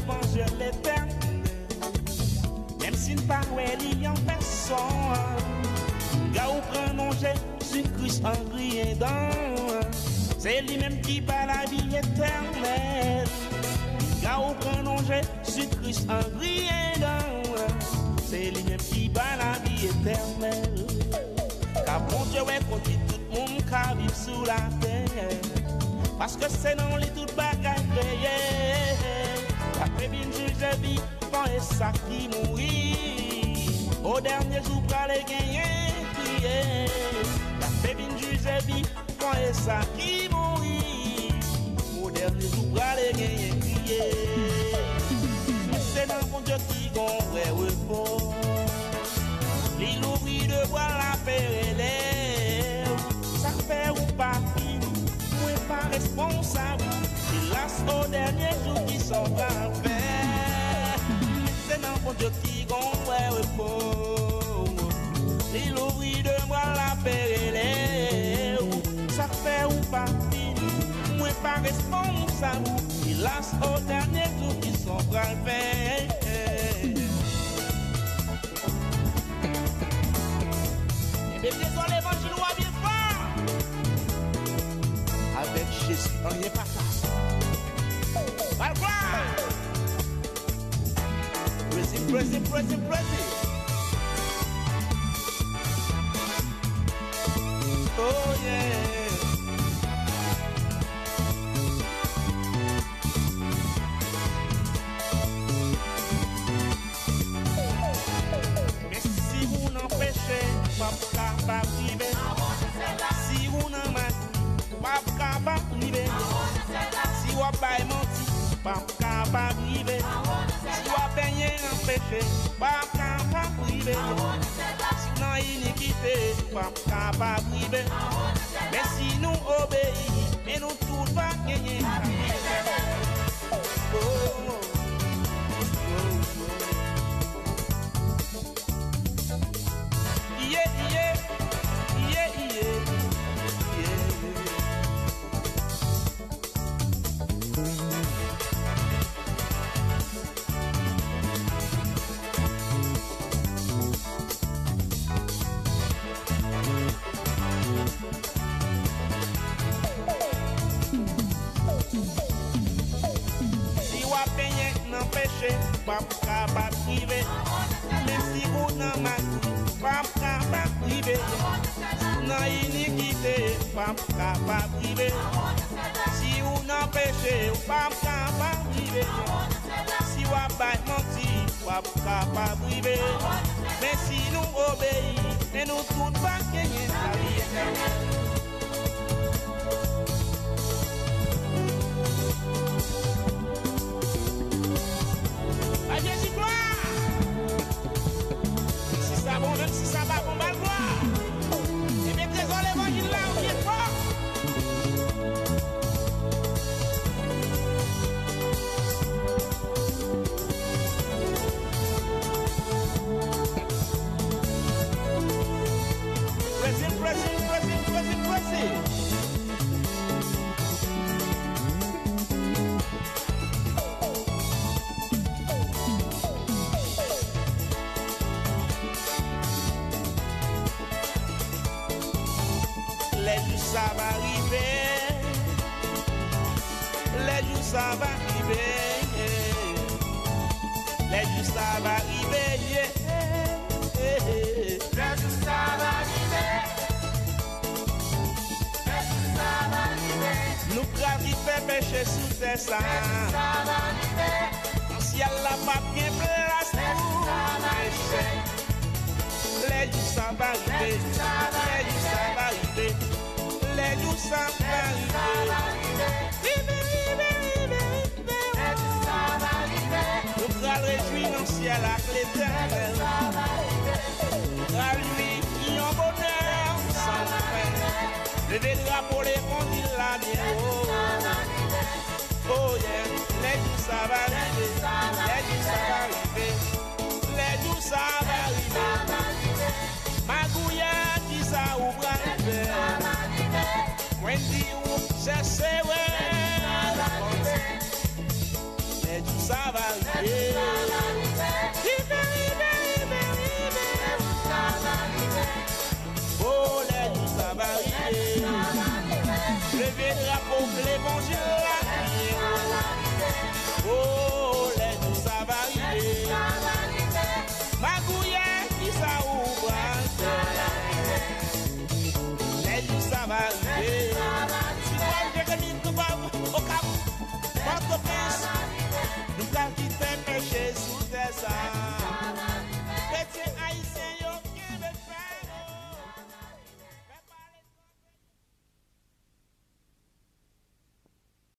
manger l'éternel. Même si nous pas ouais en personne, gars ou prend non Jésus-Christ en grillé dans. C'est lui-même qui bat la vie éternelle. Gars ou prend non Jésus-Christ en grillé dans. C'est lui-même qui bat la vie éternelle. Car bon Dieu est contre tout le monde qui vit sous la terre. Parce que c'est non les toutes bagailles créées. Après bien juge vie, quand est ça qui mourit. Au dernier jour, pour les gagner, crier. Après bien juge vie, quand est ça qui mourit. Au dernier jour, pour les gagner, crier. C'est non bon Dieu qui gon vrai repos. L'île ouvrit de boire la paix. Ça fait ou pas fini. Pas responsable, hélas au dernier jour qui sont à faire. C'est non bon Dieu qui gonfle repos. Il ouvrit de moi la paix. Ça fait ou pas fini, moi pas responsable, hélas au dernier jour qui sont à faire. Et bien désolé, l'évangile va bien fort. Avec Jésus, on n'y est pas ça. Malgré. Praise. Oh yeah. Mais si vous n'empêchez pas priver, si vous n'en pas capable de vivre. Si vous avez menti, pas capable de vivre. Si vous avez peigné en péché, pas capable de vivre. Si vous avez iniquité, pas capable de vivre. Mais si nous obéissons, et nous tous va gagner. Pas capable de vivre. Mais si vous n'en avez pas capable de vivre. Si vous n'avez iniquité, pas capable de vivre. Si vous n'en péché, pas capable de vivre. Si vous avez menti, pas capable de vivre. Mais si nous obéissons, et nous tous pas gagner la vie éternelle. À Jésus gloire. Si ça bon, même si ça va bon, mal gloire. Et bien trésor l'évangile là, on est fort. Pressez. Ça va arriver, les jours ça va arriver, les jours ça va arriver, les jours ça va arriver, les jours ça va arriver. Nous gravit fait péché sous terre ça va arriver. En ciel la pas bien place pour péché. Les jours ça va arriver, les jours ça va arriver. Les jours ça va arriver. Nous allons réjouir dans le ciel avec l'éternel. Nous allons lui en bonheur sans fin. Lever le drapeau, les conduire la bien. Oh yeah, les jours ça va arriver. Les jours ça va arriver. Les jours ça va arriver. Magouya qui ça ouvre arriver. Wendy ou chercher ouais. Les jours ça va arriver. Oh, les jours ça va arriver. Levez le drapeau, que les bons dieux arrivent. Oh, les jours ça va arriver. Magouillet qui ça ouvre. Les jours ça va arriver.